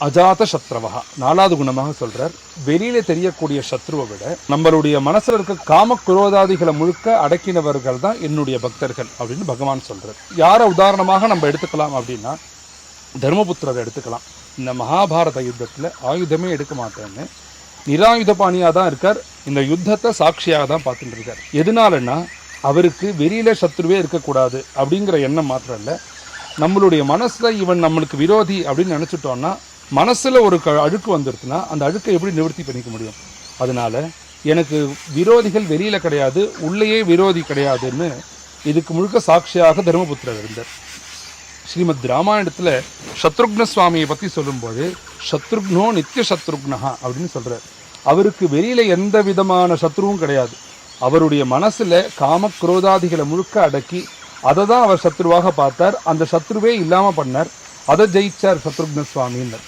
அஜாத சத்ரவஹா 4வது குணமாக சொல்றார். வெளியில தெரியக்கூடிய சத்ருவை விட நம்மளுடைய மனசுல இருக்க காம குரோதாதிகளை முழுக்க அடக்கினவர்கள் தான் என்னுடைய பக்தர்கள் அப்படின்னு பகவான் சொல்றார். யாரை உதாரணமாக நம்ம எடுத்துக்கலாம் அப்படின்னா தர்மபுத்திரரை எடுத்துக்கலாம். இந்த மகாபாரத யுத்தத்தில் ஆயுதமே எடுக்க மாட்டேன்னு நிராயுத பாணியாக தான் இருக்கார். இந்த யுத்தத்தை சாட்சியாக தான் பார்த்துட்டு இருக்கார். எதனாலன்னா அவருக்கு வெளியில சத்ருவே இருக்கக்கூடாது அப்படிங்கிற எண்ணம் மாத்திரம் இல்லை, நம்மளுடைய மனசில் இவன் நம்மளுக்கு விரோதி அப்படின்னு நினச்சிட்டோன்னா மனசில் ஒரு அழுக்கு வந்துருச்சுன்னா அந்த அழுக்கை எப்படி நிவர்த்தி பண்ணிக்க முடியும்? அதனால எனக்கு விரோதிகள் வெளியில் கிடையாது, உள்ளேயே விரோதி கிடையாதுன்னு இதுக்கு முழுக்க சாட்சியாக தர்மபுத்திரர் இருந்தார். ஸ்ரீமத் ராமாயணத்தில் சத்ருக்ன சுவாமியை பற்றி சொல்லும்போது சத்ருக்னோ நித்திய சத்ருக்னா அப்படின்னு சொல்கிறார். அவருக்கு வெளியில் எந்த விதமான சத்ருவும் கிடையாது. அவருடைய மனசில் காம குரோதாதிகளை முழுக்க அடக்கி அதை தான் அவர் சத்ருவாக பார்த்தார். அந்த சத்ருவே இல்லாமல் பண்ணார். அதை ஜெயிச்சார் சத்ருக்ன சுவாமின்னு.